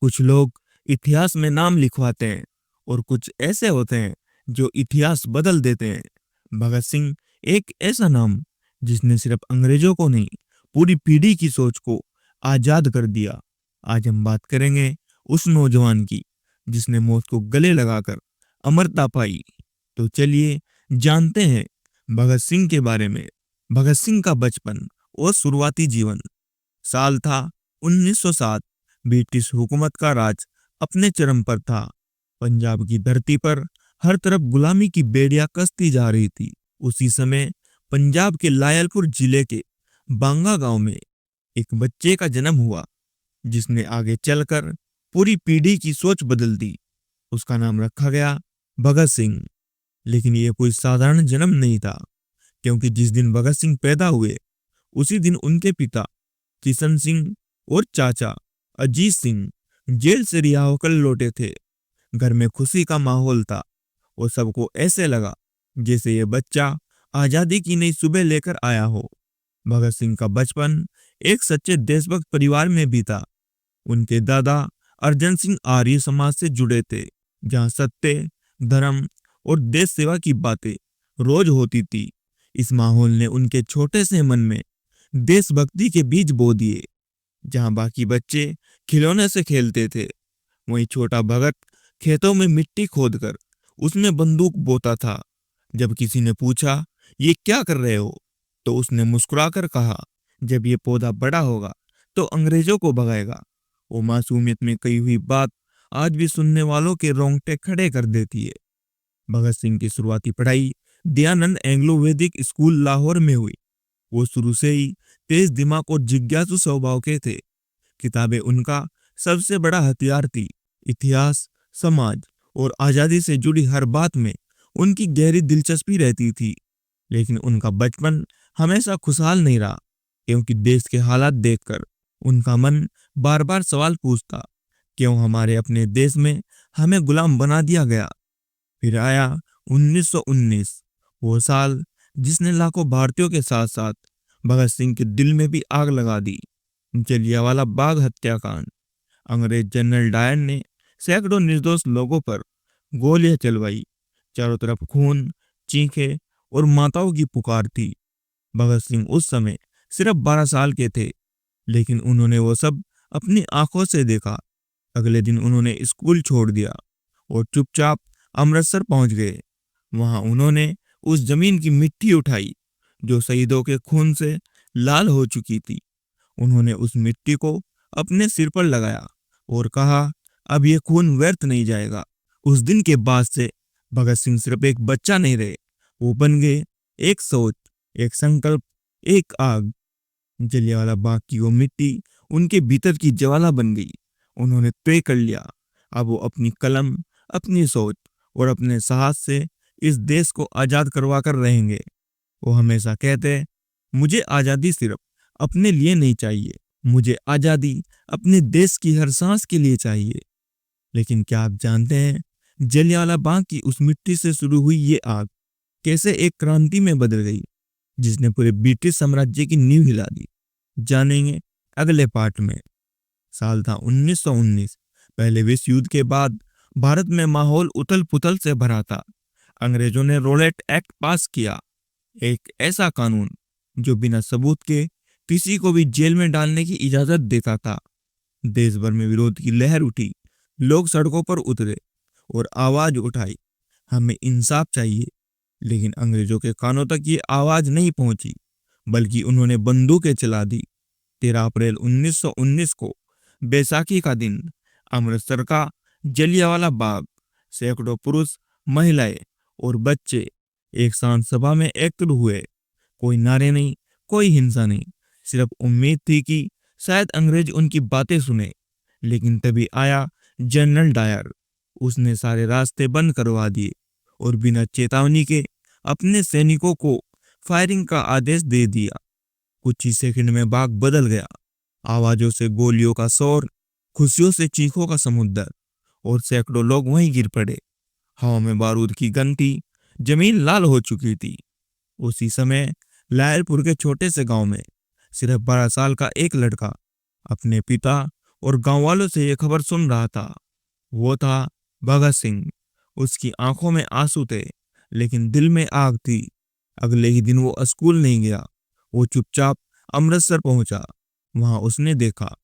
कुछ लोग इतिहास में नाम लिखवाते हैं और कुछ ऐसे होते हैं जो इतिहास बदल देते हैं। भगत सिंह एक ऐसा नाम जिसने सिर्फ अंग्रेजों को नहीं, पूरी पीढ़ी की सोच को आजाद कर दिया। आज हम बात करेंगे उस नौजवान की जिसने मौत को गले लगाकर अमरता पाई। तो चलिए जानते हैं भगत सिंह के बारे में। भगत सिंह का बचपन और शुरुआती जीवन। साल था 1907। ब्रिटिश हुकूमत का राज अपने चरम पर था। पंजाब की धरती पर हर तरफ गुलामी की बेड़ियां कसती जा रही थी। उसी समय पंजाब के लायलपुर जिले के बांगा गांव में एक बच्चे का जन्म हुआ जिसने आगे चलकर पूरी पीढ़ी की सोच बदल दी। उसका नाम रखा गया भगत सिंह। लेकिन यह कोई साधारण जन्म नहीं था, क्योंकि जिस दिन भगत सिंह पैदा हुए उसी दिन उनके पिता किशन सिंह और चाचा अजीत सिंह जेल से रिहा होकर लौटे थे। घर में खुशी का माहौल था और सबको ऐसे लगा जैसे ये बच्चा आजादी की नई सुबह लेकर आया हो। भगत सिंह का बचपन एक सच्चे देशभक्त परिवार में भी था। उनके दादा अर्जन सिंह आर्य समाज से जुड़े थे, जहां सत्य, धर्म और देश सेवा की बातें रोज होती थी। इस माहौल ने उनके छोटे से मन में देशभक्ति के बीज बो दिए। जहां बाकी बच्चे खिलौने से खेलते थे, वहीं छोटा भगत खेतों में मिट्टी खोदकर उसमें बंदूक बोता था। जब किसी ने पूछा, ये क्या कर रहे हो, तो उसने मुस्कुराकर कहा, जब ये पौधा बड़ा होगा तो अंग्रेजों को भगाएगा। वो मासूमियत में कही हुई बात आज भी सुनने वालों के रोंगटे खड़े कर देती है। भगत सिंह की शुरुआती पढ़ाई दयानंद एंग्लो वैदिक स्कूल लाहौर में हुई। वो शुरू से ही तेज दिमाग और जिज्ञासु स्वभाव के थे। किताबें उनका सबसे बड़ा हथियार थी। इतिहास, समाज और आजादी से जुड़ी हर बात में उनकी गहरी दिलचस्पी रहती थी। लेकिन उनका बचपन हमेशा खुशहाल नहीं रहा, क्योंकि देश के हालात देखकर उनका मन बार बार सवाल पूछता, क्यों हमारे अपने देश में हमें गुलाम बना दिया गया। फिर आया 1919, वो साल जिसने लाखों भारतीयों के साथ साथ भगत सिंह के दिल में भी आग लगा दी। जलियांवाला बाग हत्याकांड। अंग्रेज जनरल डायर ने सैकड़ों निर्दोष लोगों पर गोलियां चलवाई। चारों तरफ खून, चीखें और माताओं की पुकार थी। भगत सिंह उस समय सिर्फ 12 साल के थे, लेकिन उन्होंने वो सब अपनी आंखों से देखा। अगले दिन उन्होंने स्कूल छोड़ दिया और चुपचाप अमृतसर पहुंच गए। वहां उन्होंने उस जमीन की मिट्टी उठाई जो शहीदों के खून से लाल हो चुकी थी। उन्होंने उस मिट्टी को अपने सिर पर लगाया और कहा, अब ये खून व्यर्थ नहीं जाएगा। उस दिन के बाद से भगत सिंह सिर्फ एक बच्चा नहीं रहे, वो बन गए एक सोच, एक संकल्प, एक आग। जलियांवाला बाग की वो मिट्टी उनके भीतर की ज्वाला बन गई। उन्होंने तय कर लिया, अब वो अपनी कलम, अपनी सोच और अपने साहस से इस देश को आजाद करवा कर रहेंगे। वो हमेशा कहते, मुझे आजादी सिर्फ अपने लिए नहीं चाहिए, मुझे आजादी अपने देश की हर सांस के लिए चाहिए। लेकिन क्या आप जानते हैं, जलियांवाला बाग की उस मिट्टी से शुरू हुई ये आग कैसे एक क्रांति में बदल गई, जिसने पूरे ब्रिटिश साम्राज्य की नींव हिला दी। जानेंगे अगले पार्ट में। साल था 1919। पहले विश्व युद्ध के बाद भारत में माहौल उथल पुथल से भरा था। अंग्रेजों ने रोलेट एक्ट पास किया, एक ऐसा कानून जो बिना सबूत के किसी को भी जेल में डालने की इजाजत देता था। देश भर में विरोध की लहर उठी। लोग सड़कों पर उतरे और आवाज उठाई, हमें इंसाफ चाहिए। लेकिन अंग्रेजों के कानों तक ये आवाज नहीं पहुंची, बल्कि उन्होंने बंदूकें चला दी। 13 अप्रैल 1919 को बैसाखी का दिन, अमृतसर का जलियांवाला बाग, सैकड़ों पुरुष, महिलाएं और बच्चे एक शांत सभा में एकत्र हुए। कोई नारे नहीं, कोई हिंसा नहीं, सिर्फ उम्मीद थी कि शायद अंग्रेज उनकी बातें सुने। लेकिन तभी आया जनरल डायर। उसने सारे रास्ते बंद करवा दिए और बिना चेतावनी के अपने सैनिकों को फायरिंग का आदेश दे दिया। कुछ ही सेकंड में बाग बदल गया। आवाजों से गोलियों का शोर, खुशियों से चीखों का समुद्र, और सैकड़ों लोग वहीं गिर पड़े। हवा में बारूद की गंध थी, जमीन लाल हो चुकी थी। उसी समय लायलपुर के छोटे से गांव में सिर्फ 12 साल का एक लड़का अपने पिता और गांव वालों से यह खबर सुन रहा था। वो था भगत सिंह। उसकी आंखों में आंसू थे, लेकिन दिल में आग थी। अगले ही दिन वो स्कूल नहीं गया। वो चुपचाप अमृतसर पहुंचा। वहां उसने देखा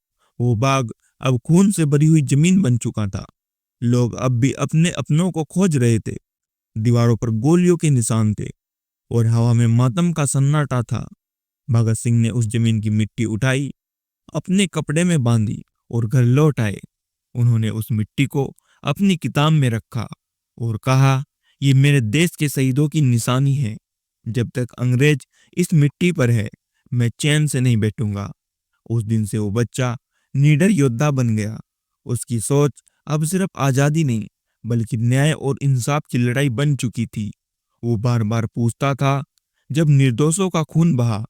वो बाग अब खून से भरी हुई जमीन बन चुका था। लोग अब भी अपने अपनों को खोज रहे थे। दीवारों पर गोलियों के निशान थे और हवा में मातम का सन्नाटा था। भगत सिंह ने उस जमीन की मिट्टी उठाई, अपने कपड़े में बांधी और घर लौट आए। उन्होंने उस मिट्टी को अपनी किताब में रखा और कहा, ये मेरे देश के शहीदों की निशानी है। जब तक अंग्रेज इस मिट्टी पर है, मैं चैन से नहीं बैठूंगा। उस दिन से वो बच्चा निडर योद्धा बन गया। उसकी सोच अब सिर्फ आजादी नहीं, बल्कि न्याय और इंसाफ की लड़ाई बन चुकी थी। वो बार बार पूछता था, जब निर्दोषों का खून बहा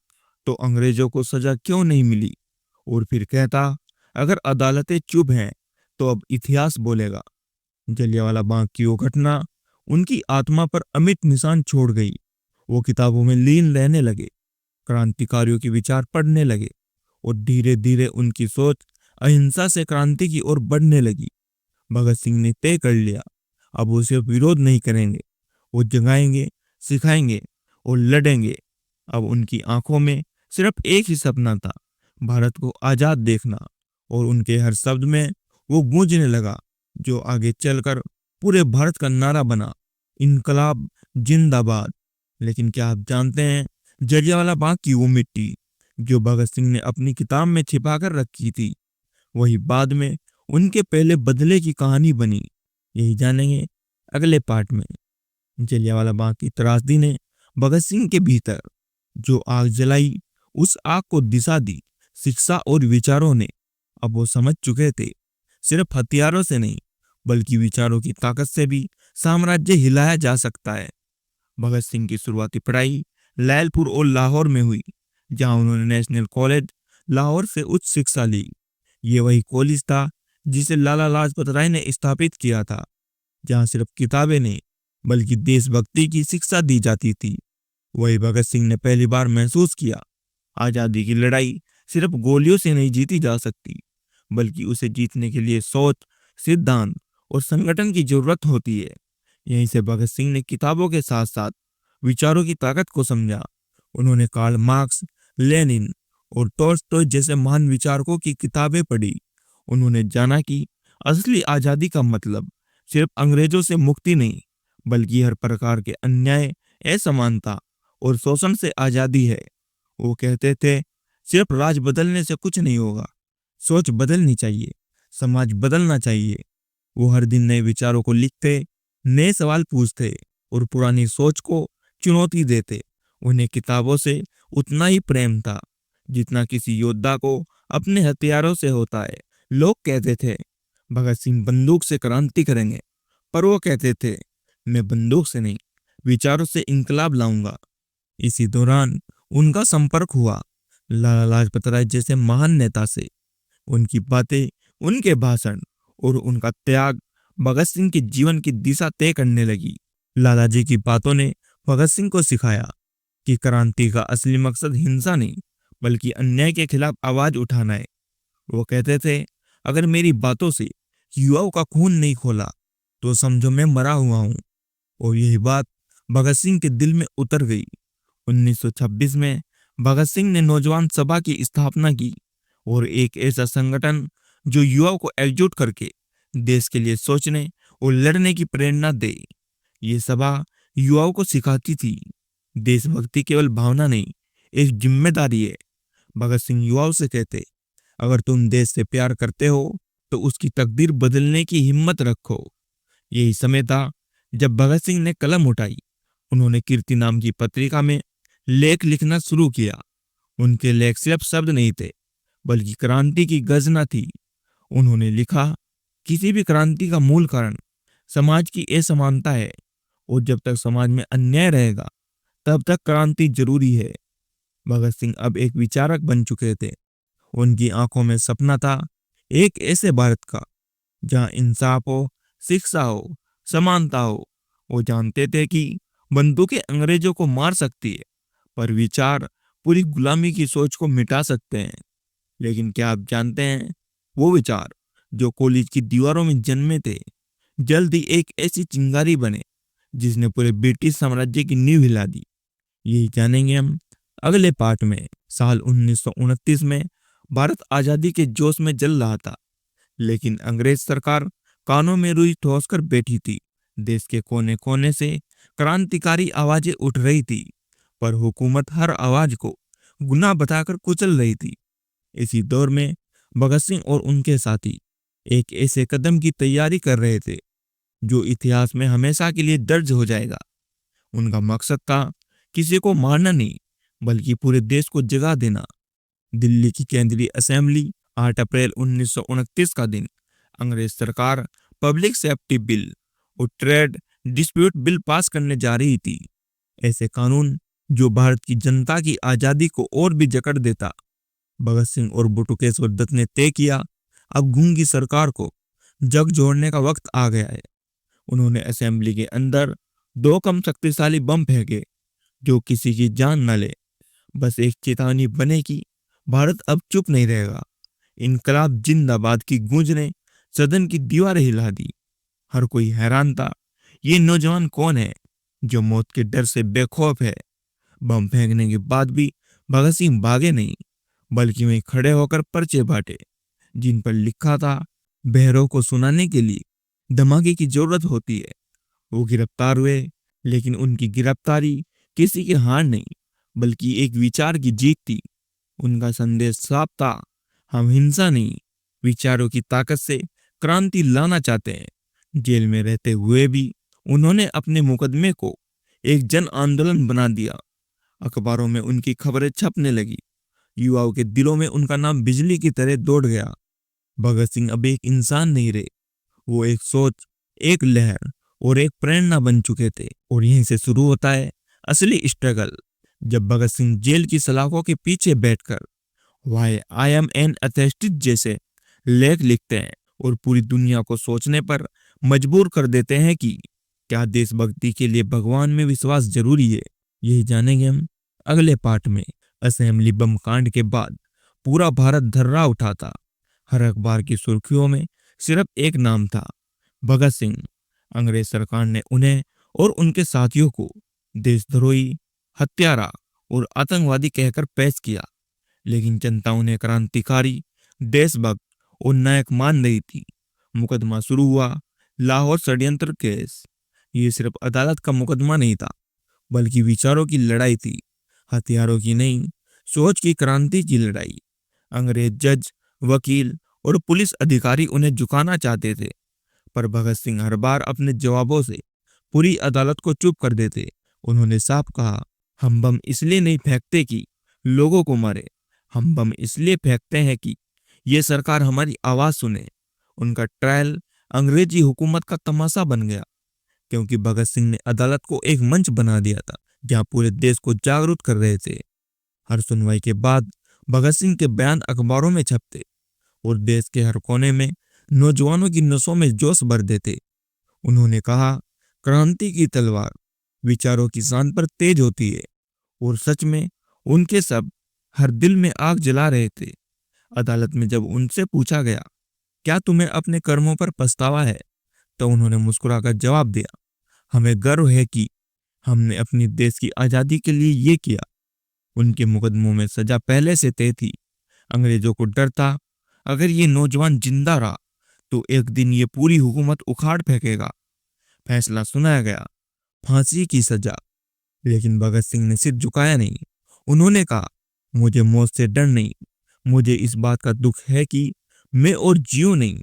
तो अंग्रेजों को सजा क्यों नहीं मिली? और फिर कहता, अगर अदालतें चुप हैं तो अब इतिहास बोलेगा। जलियांवाला बाग की वो घटना उनकी आत्मा पर अमिट निशान छोड़ गई। वो किताबों में लीन रहने लगे, क्रांतिकारियों के विचार पढ़ने लगे और धीरे धीरे उनकी सोच अहिंसा से क्रांति की ओर बढ़ने लगी। भगत सिंह ने तय कर लिया, अब वो सिर्फ विरोध नहीं करेंगे, वो जगाएंगे, सिखाएंगे और लड़ेंगे। अब उनकी आंखों में सिर्फ एक ही सपना था, भारत को आजाद देखना। और उनके हर शब्द में वो गूंजने लगा, जो आगे चलकर पूरे भारत का नारा बना, इनकलाब जिंदाबाद। लेकिन क्या आप जानते हैं, जलियांवाला बाग की वो मिट्टी जो भगत सिंह ने अपनी किताब में छिपा कर रखी थी, वही बाद में उनके पहले बदले की कहानी बनी। यही जानेंगे अगले पार्ट में। जलियांवाला बाग की त्रासदी ने भगत सिंह के भीतर जो आग जलाई, उस आग को दिशा दी शिक्षा और विचारों ने। अब वो समझ चुके थे, सिर्फ हथियारों से नहीं, बल्कि विचारों की ताकत से भी साम्राज्य हिलाया जा सकता है। भगत सिंह की शुरुआती पढ़ाई लैलपुर और लाहौर में हुई, जहां उन्होंने नेशनल कॉलेज लाहौर से उच्च शिक्षा ली। ये वही कॉलेज था जिसे लाला लाजपत राय ने स्थापित किया था, जहां सिर्फ किताबें नहीं, बल्कि देशभक्ति की शिक्षा दी जाती थी। वही भगत सिंह ने पहली बार महसूस किया, आजादी की लड़ाई सिर्फ गोलियों से नहीं जीती जा सकती, बल्कि उसे जीतने के लिए सोच, सिद्धांत और संगठन की जरूरत होती है। यहीं से भगत सिंह ने किताबों के साथ साथ विचारों की ताकत को समझा। उन्होंने कार्ल मार्क्स, लेनिन और टॉल्स्टॉय जैसे महान विचारकों की किताबें पढ़ी। उन्होंने जाना कि असली आजादी का मतलब सिर्फ अंग्रेजों से मुक्ति नहीं, बल्कि हर प्रकार के अन्याय, असमानता और शोषण से आजादी है। वो कहते थे, सिर्फ राज बदलने से कुछ नहीं होगा, सोच बदलनी चाहिए, समाज बदलना चाहिए। वो हर दिन नए विचारों को लिखते, नए सवाल पूछते और पुरानी सोच को चुनौती देते। उन्हें किताबों से उतना ही प्रेम था जितना किसी योद्धा को अपने हथियारों से होता है। लोग कहते थे, भगत सिंह बंदूक से क्रांति करेंगे, पर वो कहते थे, मैं बंदूक से नहीं, विचारों से इंकलाब लाऊंगा। इसी दौरान उनका संपर्क हुआ लाला लाजपत राय जैसे महान नेता से। उनकी बातें, उनके भाषण और उनका त्याग भगत सिंह के जीवन की दिशा तय करने लगी। लाला जी की बातों ने भगत सिंह को सिखाया कि क्रांति का असली मकसद हिंसा नहीं, बल्कि अन्याय के खिलाफ आवाज उठाना है। वो कहते थे, अगर मेरी बातों से युवाओं का खून नहीं खोला तो समझो मैं मरा हुआ हूं। और यही बात भगत सिंह के दिल में उतर गई। 1926 में भगत सिंह ने नौजवान सभा की स्थापना की, और एक ऐसा संगठन जो युवाओं को एकजुट करके देश के लिए सोचने और लड़ने की प्रेरणा दे। ये सभा युवाओं को सिखाती थी, देशभक्ति केवल भावना नहीं, एक जिम्मेदारी है। भगत सिंह युवाओं से कहते, अगर तुम देश से प्यार करते हो तो उसकी तकदीर बदलने की हिम्मत रखो। यही समय था जब भगत सिंह ने कलम उठाई। उन्होंने कीर्ति नाम की पत्रिका में लेख लिखना शुरू किया। उनके लेख सिर्फ शब्द नहीं थे, बल्कि क्रांति की गर्जना थी। उन्होंने लिखा, किसी भी क्रांति का मूल कारण समाज की असमानता है, और जब तक समाज में अन्याय रहेगा तब तक क्रांति जरूरी है। भगत सिंह अब एक विचारक बन चुके थे। उनकी आंखों में सपना था एक ऐसे भारत का जहां इंसाफ हो, शिक्षा हो, समानता हो। वो जानते थे कि बंदूकें अंग्रेजों को मार सकती है, पर विचार पूरी गुलामी की सोच को मिटा सकते हैं। लेकिन क्या आप जानते हैं, वो विचार जो कॉलेज की दीवारों में जन्मे थे जल्द ही एक ऐसी चिंगारी बने जिसने पूरे ब्रिटिश साम्राज्य की नींव हिला दी। यही जानेंगे हम अगले पार्ट में। साल 1929 में भारत आजादी के जोश में जल रहा था, लेकिन अंग्रेज सरकार कानों में रुई ठोस कर बैठी थी। देश के कोने कोने से क्रांतिकारी आवाजें उठ रही थी, पर हुकूमत हर आवाज को गुनाह बताकर कुचल रही थी। इसी दौर में भगत सिंह और उनके साथी एक ऐसे कदम की तैयारी कर रहे थे जो इतिहास में हमेशा के लिए दर्ज हो जाएगा। उनका मकसद था किसी को मारना नहीं, बल्कि पूरे देश को जगा देना। दिल्ली की केंद्रीय असेंबली 8 अप्रैल 1929 का दिन अंग्रेज सरकार पब्लिक सेफ्टी बिल और ट्रेड डिस्प्यूट बिल पास करने जा रही थी। ऐसे कानून जो भारत की जनता की आजादी को और भी जकड़ देता। भगत सिंह और बटुकेश्वर दत्त ने तय किया, अब गूंगी सरकार को जग जोड़ने का वक्त आ गया है। उन्होंने असेंबली के अंदर 2 कम शक्तिशाली बम फेंके जो किसी की जान न ले, बस एक चेतावनी बने कि भारत अब चुप नहीं रहेगा। इनकलाब जिंदाबाद की गूंज ने सदन की दीवारें हिला दी। हर कोई हैरान था, ये नौजवान कौन है जो मौत के डर से बेखौफ है। बम फेंकने के बाद भी भगत सिंह भागे नहीं, बल्कि वहीं खड़े होकर पर्चे बांटे जिन पर लिखा था, बहरों को सुनाने के लिए धमाके की जरूरत होती है। वो गिरफ्तार हुए, लेकिन उनकी गिरफ्तारी किसी की हार नहीं, बल्कि एक विचार की जीत थी। उनका संदेश साफ था, हम हिंसा नहीं, विचारों की ताकत से क्रांति लाना चाहते हैं। जेल में रहते हुए भी उन्होंने अपने मुकदमे को एक जन आंदोलन बना दिया। अखबारों में उनकी खबरें छपने लगी। युवाओं के दिलों में उनका नाम बिजली की तरह दौड़ गया। भगत सिंह अब एक इंसान नहीं रहे, वो एक सोच, एक लहर और एक प्रेरणा बन चुके थे। और यहीं से शुरू होता है असली स्ट्रगल। जब भगत सिंह जेल की सलाखों के पीछे बैठकर why I am an atheist जैसे लेख लिखते हैं और पूरी दुनिया को सोचने पर मजबूर कर देते हैं कि क्या देशभक्ति के लिए भगवान में विश्वास जरूरी है। यही जानेंगे हम अगले पार्ट में। असेंबली बम कांड के बाद पूरा भारत धर्रा उठा था। हर अखबार की सुर्खियों में सिर्फ एक नाम था, भगत सिंह। अंग्रेज सरकार ने उन्हें और उनके साथियों को देशद्रोही, हत्यारा और आतंकवादी कहकर पेश किया, लेकिन जनता उन्हें क्रांतिकारी, देशभक्त और नायक मान रही थी। मुकदमा शुरू हुआ, लाहौर षड्यंत्र केस। ये सिर्फ अदालत का मुकदमा नहीं था, बल्कि विचारों की लड़ाई थी। हथियारों की नहीं, सोच की क्रांति की लड़ाई। अंग्रेज जज, वकील और पुलिस अधिकारी उन्हें झुकाना चाहते थे, पर भगत सिंह हर बार अपने जवाबों से पूरी अदालत को चुप कर देते। उन्होंने साफ कहा, हम बम इसलिए नहीं फेंकते कि लोगों को मारे, हम बम इसलिए फेंकते हैं कि ये सरकार हमारी आवाज सुने। उनका ट्रायल अंग्रेजी हुकूमत का तमाशा बन गया, क्योंकि भगत सिंह ने अदालत को एक मंच बना दिया था जहां पूरे देश को जागरूक कर रहे थे। हर सुनवाई के बाद भगत सिंह के बयान अखबारों में छपते और देश के हर कोने में नौजवानों की नसों में जोश भर देते। उन्होंने कहा, क्रांति की तलवार विचारों की शान पर तेज होती है, और सच में उनके शब्द हर दिल में आग जला रहे थे। अदालत में जब उनसे पूछा गया, क्या तुम्हें अपने कर्मों पर पछतावा है, तो उन्होंने मुस्कुराकर जवाब दिया, हमें गर्व है कि हमने अपनी देश की आजादी के लिए ये किया। उनके मुकदमों में सजा पहले से तय थी। अंग्रेजों को डर था, अगर ये नौजवान जिंदा रहा तो एक दिन ये पूरी हुकूमत उखाड़ फेंकेगा। फैसला सुनाया गया, फांसी की सजा। लेकिन भगत सिंह ने सिर झुकाया नहीं। उन्होंने कहा, मुझे मौत से डर नहीं, मुझे इस बात का दुख है कि मैं और जियूं नहीं,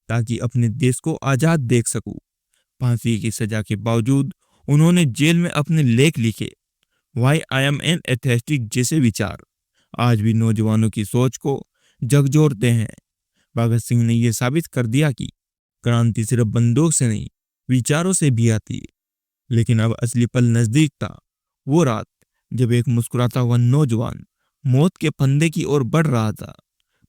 ताकि अपने देश को आजाद देख सकूं। फांसी की सजा के बावजूद उन्होंने जेल में अपने लेख लिखे, why I am an atheist जैसे विचार आज भी नौजवानों की सोच को झकझोरते हैं। भगत सिंह ने यह साबित कर दिया कि क्रांति सिर्फ बंदूक से नहीं, विचारों से भी आती है। लेकिन अब असली पल नजदीक था। वो रात जब एक मुस्कुराता हुआ नौजवान मौत के फंदे की ओर बढ़ रहा था,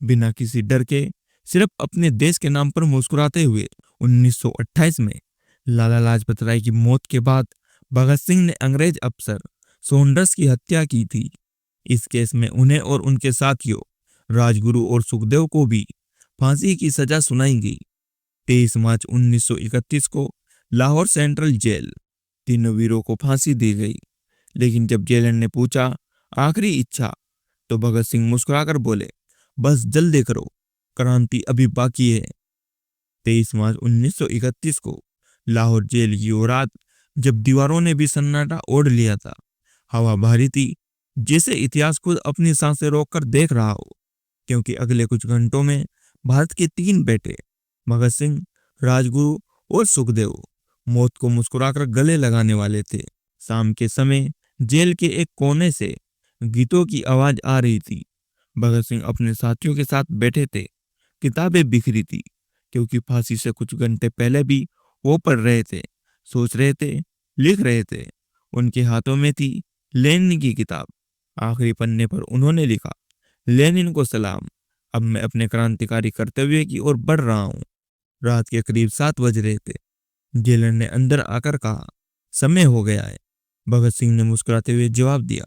बिना किसी डर के, सिर्फ अपने देश के नाम पर मुस्कुराते हुए। 1928 में लाला लाजपत राय की मौत के बाद भगत सिंह ने अंग्रेज अफसर सॉन्डर्स की हत्या की थी। इस केस में उन्हें और उनके साथियों राजगुरु और सुखदेव को भी फांसी की सजा सुनाई गई। 23 मार्च 1931 को लाहौर सेंट्रल जेल तीनों वीरों को फांसी दी गई। लेकिन जब जेलर ने पूछा आखिरी इच्छा, तो भगत सिंह मुस्कुराकर बोले, बस जल्दी करो, क्रांति अभी बाकी है। 23 मार्च 1931 को लाहौर जेल की वो रात, जब दीवारों ने भी सन्नाटा ओढ़ लिया था, हवा भारी थी, जैसे इतिहास खुद अपनी सांसें रोककर देख रहा हो। क्योंकि अगले कुछ घंटों में भारत के 3 बेटे भगत सिंह, राजगुरु और सुखदेव मौत को मुस्कुराकर गले लगाने वाले थे। शाम के समय जेल के एक कोने से गीतों की आवाज आ रही थी। भगत सिंह अपने साथियों के साथ बैठे थे। किताबें बिखरी थी, क्योंकि फांसी से कुछ घंटे पहले भी वो पढ़ रहे थे, सोच रहे थे, लिख रहे थे। उनके हाथों में थी लेनिन की किताब। आखिरी पन्ने पर उन्होंने लिखा, लेनिन को सलाम, अब मैं अपने क्रांतिकारी कर्तव्य की ओर बढ़ रहा हूँ। रात के करीब 7 बज रहे थे। जेलर ने अंदर आकर कहा, समय हो गया है। भगत सिंह ने मुस्कुराते हुए जवाब दिया,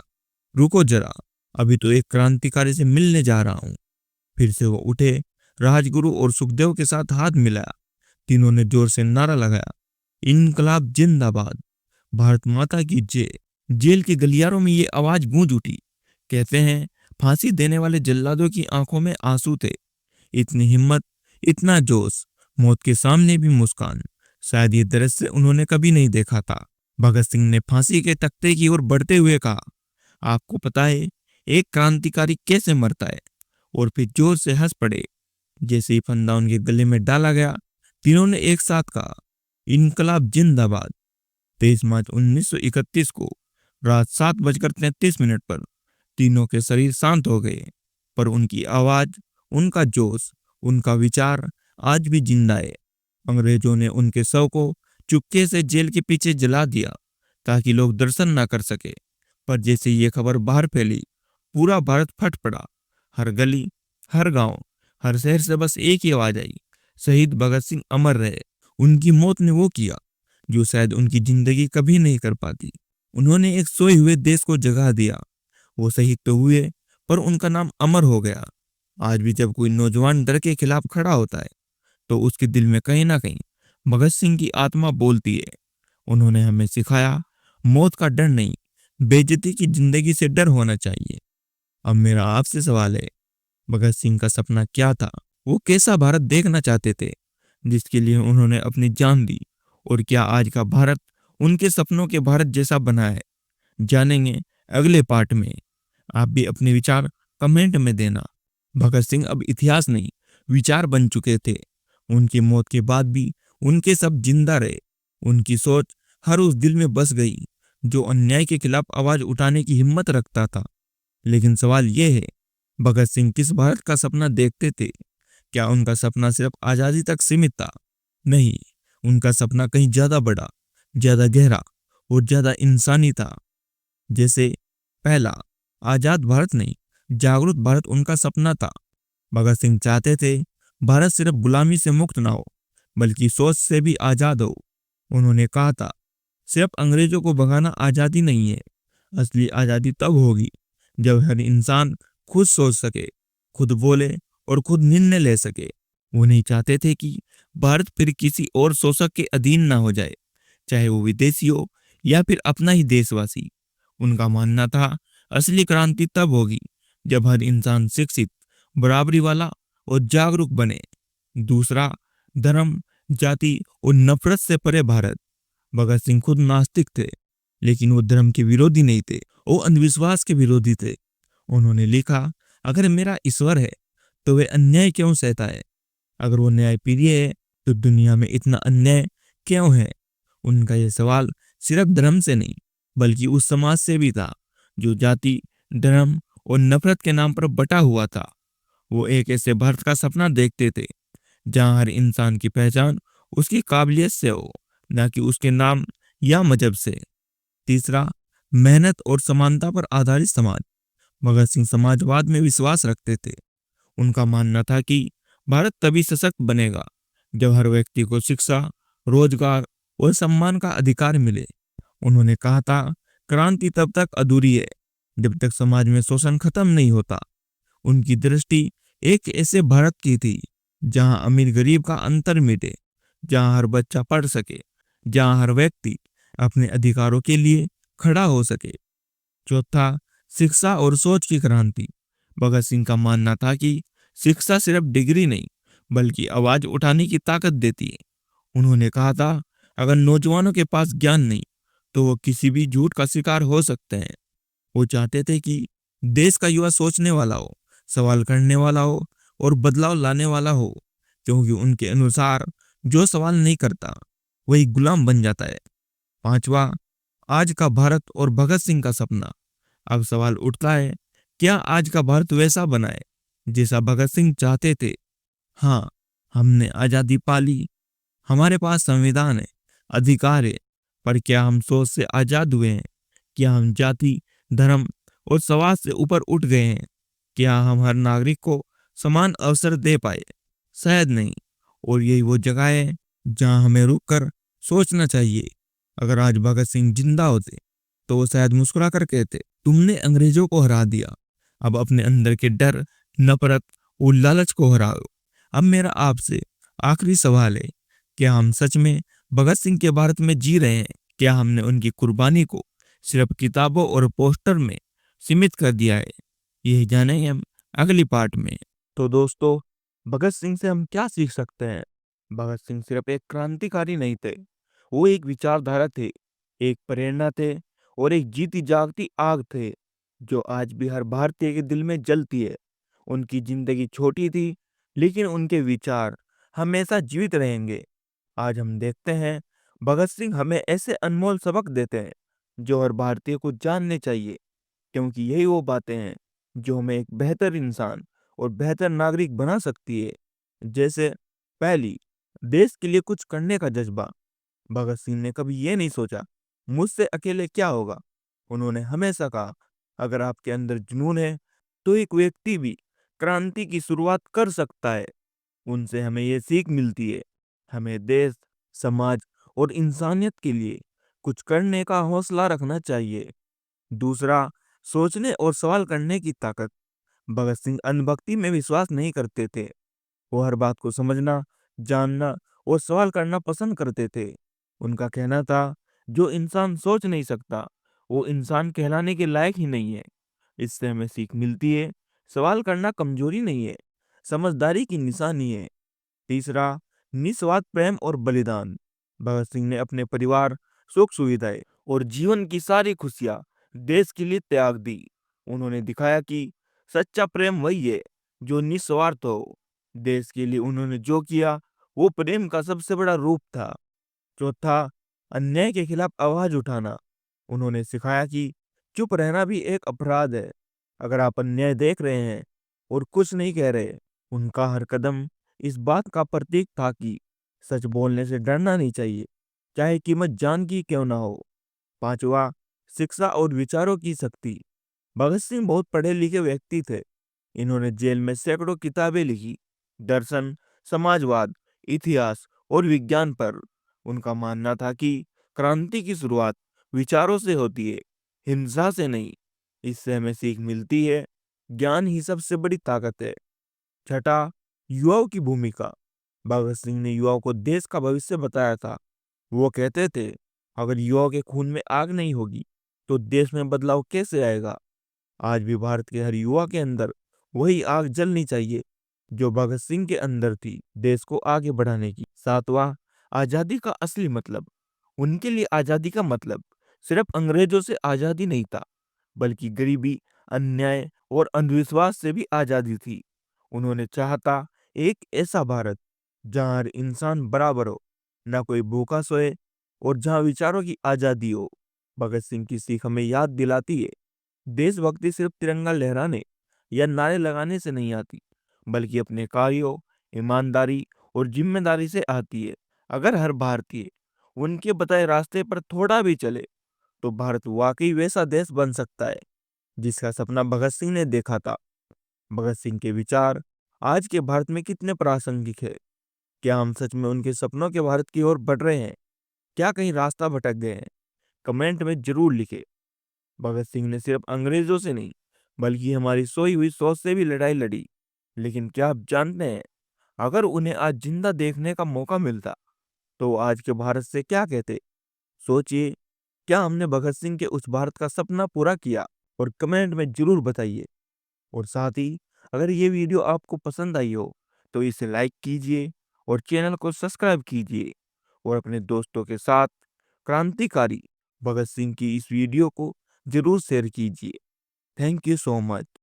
रुको जरा, अभी तो एक क्रांतिकारी से मिलने जा रहा हूँ। फिर से वो उठे, राजगुरु और सुखदेव के साथ हाथ मिलाया। तीनों ने जोर से नारा लगाया, इनकलाब जिंदाबाद, भारत माता की जय। जेल के गलियारों में ये आवाज गूंज उठी। कहते हैं फांसी देने वाले जल्लादों की आंखों में आंसू थे। इतनी हिम्मत, इतना जोश, मौत के सामने भी मुस्कान, शायद ये दृश्य उन्होंने कभी नहीं देखा था। भगत सिंह ने फांसी के तख्ते की ओर बढ़ते हुए कहा, आपको पता है एक क्रांतिकारी कैसे मरता है? और फिर जोर से हंस पड़े। जैसे ही फंदा उनके गले में डाला गया, तीनों ने एक साथ कहा, इनकलाब जिंदाबाद। 23 मार्च 1931 को रात 7:33 पर तीनों के शरीर शांत हो गए, पर उनकी आवाज, उनका जोश, उनका विचार आज भी जिंदा है। अंग्रेजों ने उनके शव को चुपके से जेल के पीछे जला दिया, ताकि लोग दर्शन ना कर सके। पर जैसे ये खबर बाहर फैली, पूरा भारत फट पड़ा। हर गली, हर गांव, हर शहर से बस एक ही आवाज आई, शहीद भगत सिंह अमर रहे। उनकी मौत ने वो किया जो शायद उनकी जिंदगी कभी नहीं कर पाती। उन्होंने एक सोए हुए देश को जगा दिया। वो शहीद तो हुए, पर उनका नाम अमर हो गया। आज भी जब कोई नौजवान डर के खिलाफ खड़ा होता है, तो उसके दिल में कहीं ना कहीं भगत सिंह की आत्मा बोलती है। उन्होंने हमें सिखाया, मौत का डर नहीं, बेइज्जती की जिंदगी से डर होना चाहिए। अब मेरा आपसे सवाल है, भगत सिंह का सपना क्या था? वो कैसा भारत देखना चाहते थे, जिसके लिए उन्होंने अपनी जान दी? और क्या आज का भारत उनके सपनों के भारत जैसा बना है? जानेंगे अगले पार्ट में। आप भी अपने विचार कमेंट में देना। भगत सिंह अब इतिहास नहीं, विचार बन चुके थे। उनकी मौत के बाद भी उनके सब जिंदा रहे। उनकी सोच हर उस दिल में बस गई जो अन्याय के खिलाफ आवाज उठाने की हिम्मत रखता था। लेकिन सवाल यह है, भगत सिंह किस भारत का सपना देखते थे? क्या उनका सपना सिर्फ आजादी तक सीमित था? नहीं, उनका सपना कहीं ज्यादा बड़ा, ज्यादा गहरा और ज्यादा इंसानी था। जैसे पहला, आजाद भारत नहीं, जागरूक भारत उनका सपना था। भगत सिंह चाहते थे भारत सिर्फ गुलामी से मुक्त ना हो, बल्कि सोच से भी आजाद हो। उन्होंने कहा था, सिर्फ अंग्रेजों को भगाना आजादी नहीं है, असली आजादी तब होगी जब हर इंसान खुद सोच सके, खुद बोले और खुद निर्णय ले सके। वो नहीं चाहते थे कि भारत फिर किसी और शोषक के अधीन ना हो जाए, चाहे वो विदेशी हो या फिर अपना ही देशवासी। उनका मानना था, असली क्रांति तब होगी जब हर इंसान शिक्षित, बराबरी वाला और जागरूक बने। दूसरा, धर्म, जाति और नफरत से परे भारत। भगत सिंह खुद नास्तिक थे, लेकिन वो धर्म के विरोधी नहीं थे, वो अंधविश्वास के विरोधी थे। उन्होंने लिखा, अगर मेरा ईश्वर है तो वे अन्याय क्यों सहता है? अगर वो न्यायप्रिय है तो दुनिया में इतना अन्याय क्यों है? उनका यह सवाल सिर्फ धर्म से नहीं, बल्कि उस समाज से भी था जो जाति, धर्म और नफरत के नाम पर बटा हुआ था। वो एक ऐसे भारत का सपना देखते थे जहां हर इंसान की पहचान उसकी काबिलियत से हो, न कि उसके नाम या मजहब से। तीसरा, मेहनत और समानता पर आधारित समाज। भगत सिंह समाजवाद में विश्वास रखते थे। उनका मानना था कि भारत तभी सशक्त बनेगा जब हर व्यक्ति को शिक्षा, रोजगार और सम्मान का अधिकार मिले। उन्होंने कहा था, क्रांति तब तक अधूरी है जब तक समाज में शोषण खत्म नहीं होता। उनकी दृष्टि एक ऐसे भारत की थी जहां अमीर गरीब का अंतर मिटे, जहां हर बच्चा पढ़ सके, जहां हर व्यक्ति अपने अधिकारों के लिए खड़ा हो सके। चौथा, शिक्षा और सोच की क्रांति। भगत सिंह का मानना था कि शिक्षा सिर्फ डिग्री नहीं, बल्कि आवाज उठाने की ताकत देती है। उन्होंने कहा था, अगर नौजवानों के पास ज्ञान नहीं, तो वो किसी भी झूठ का शिकार हो सकते हैं। वो चाहते थे कि देश का युवा सोचने वाला हो, सवाल करने वाला हो और बदलाव लाने वाला हो, क्योंकि उनके अनुसार जो सवाल नहीं करता वही गुलाम बन जाता है। पांचवा, आज का भारत और भगत सिंह का सपना। अब सवाल उठता है, क्या आज का भारत वैसा बना है जैसा भगत सिंह चाहते थे? हाँ, हमने आजादी पाली, हमारे पास संविधान है, अधिकार है, पर क्या हम सोच से आजाद हुए हैं? क्या हम जाति, धर्म और समाज से ऊपर उठ गए हैं? क्या हम हर नागरिक को समान अवसर दे पाए? शायद नहीं। और यही वो जगह है जहां हमें रुककर सोचना चाहिए। अगर आज भगत सिंह जिंदा होते, तो वो शायद मुस्कुरा कर कहते, तुमने अंग्रेजों को हरा दिया, अब अपने अंदर के डर, नफरत और लालच को हराओ। अब मेरा आपसे आखिरी सवाल है, क्या हम सच में भगत सिंह के भारत में जी रहे हैं? क्या हमने उनकी कुर्बानी को सिर्फ किताबों और पोस्टर में सीमित कर दिया है? यही जानेंगे हम अगली पार्ट में। तो दोस्तों, भगत सिंह से हम क्या सीख सकते हैं? भगत सिंह सिर्फ एक क्रांतिकारी नहीं थे, वो एक विचारधारा थे, एक प्रेरणा थे और एक जीती जागती आग थे, जो आज भी हर भारतीय के दिल में जलती है। उनकी जिंदगी छोटी थी, लेकिन उनके विचार हमेशा जीवित रहेंगे। आज हम देखते हैं, भगत सिंह हमें ऐसे अनमोल सबक देते हैं जो हर भारतीय को जानने चाहिए, क्योंकि यही वो बातें हैं जो हमें एक बेहतर इंसान और बेहतर नागरिक बना सकती है। जैसे पहली, देश के लिए कुछ करने का जज्बा। भगत सिंह ने कभी ये नहीं सोचा मुझसे अकेले क्या होगा। उन्होंने हमेशा कहा, अगर आपके अंदर जुनून है, तो एक व्यक्ति भी क्रांति की शुरुआत कर सकता है। उनसे हमें ये सीख मिलती है, हमें देश, समाज और इंसानियत के लिए कुछ करने का हौसला रखना चाहिए। दूसरा, सोचने और सवाल करने की ताकत। भगत सिंह अंधभक्ति में विश्वास नहीं करते थे। वो हर बात को समझना, जानना और सवाल करना पसंद करते थे। उनका कहना था, जो इंसान सोच नहीं सकता, वो इंसान कहलाने के लायक ही नहीं है। इससे हमें सीख मिलती है, सवाल करना कमजोरी नहीं है, समझदारी की निशानी है। तीसरा, निस्वार्थ प्रेम और बलिदान। भगत सिंह ने अपने परिवार, सुख सुविधाएं और जीवन की सारी खुशियां देश के लिए त्याग दी। उन्होंने दिखाया कि सच्चा प्रेम वही है जो निस्वार्थ हो। देश के लिए उन्होंने जो किया, वो प्रेम का सबसे बड़ा रूप था। चौथा, अन्याय के खिलाफ आवाज उठाना। उन्होंने सिखाया कि चुप रहना भी एक अपराध है। अगर आप अन्याय देख रहे हैं और कुछ नहीं कह रहे, उनका हर कदम इस बात का प्रतीक था कि सच बोलने से डरना नहीं चाहिए, चाहे कीमत जान की क्यों ना हो। पांचवा, शिक्षा और विचारों की शक्ति। भगत सिंह बहुत पढ़े लिखे व्यक्ति थे। इन्होंने जेल में सैकड़ों किताबें लिखी, दर्शन, समाजवाद, इतिहास और विज्ञान पर। उनका मानना था कि क्रांति की शुरुआत विचारों से होती है, हिंसा से नहीं। इससे हमें सीख मिलती है, ज्ञान ही सबसे बड़ी ताकत है। छठा, युवाओं की भूमिका। भगत सिंह ने युवाओं को देश का भविष्य बताया था। वो कहते थे, अगर युवाओं के खून में आग नहीं होगी, तो देश में बदलाव कैसे आएगा? आज भी भारत के हर युवा के अंदर वही आग जलनी चाहिए जो भगत सिंह के अंदर थी, देश को आगे बढ़ाने की। सातवां, आजादी का असली मतलब। उनके लिए आजादी का मतलब सिर्फ अंग्रेजों से आजादी नहीं था, बल्कि गरीबी, अन्याय और अंधविश्वास से भी आजादी थी। उन्होंने चाहा था एक ऐसा भारत जहां हर इंसान बराबर हो, ना कोई भूखा सोए और जहां विचारों की आजादी हो। भगत सिंह की सीख हमें याद दिलाती है, देशभक्ति सिर्फ तिरंगा लहराने या नारे लगाने से नहीं आती, बल्कि अपने कार्यों, ईमानदारी और जिम्मेदारी से आती है। अगर हर भारतीय उनके बताए रास्ते पर थोड़ा भी चले, तो भारत वाकई वैसा देश बन सकता है जिसका सपना भगत सिंह ने देखा था। भगत सिंह के विचार आज के भारत में कितने प्रासंगिक है? क्या हम सच में उनके सपनों के भारत की ओर बढ़ रहे हैं? क्या कहीं रास्ता भटक गए हैं? कमेंट में जरूर लिखें। भगत सिंह ने सिर्फ अंग्रेजों से नहीं, बल्कि हमारी सोई हुई सोच से भी लड़ाई लड़ी। लेकिन क्या आप जानते हैं, अगर उन्हें आज जिंदा देखने का मौका मिलता तो वो आज के भारत से क्या कहते? सोचिए, क्या हमने भगत सिंह के उस भारत का सपना पूरा किया? और कमेंट में जरूर बताइए। और साथ ही, अगर ये वीडियो आपको पसंद आई हो तो इसे लाइक कीजिए और चैनल को सब्सक्राइब कीजिए और अपने दोस्तों के साथ क्रांतिकारी भगत सिंह की इस वीडियो को जरूर शेयर कीजिए। Thank you so much.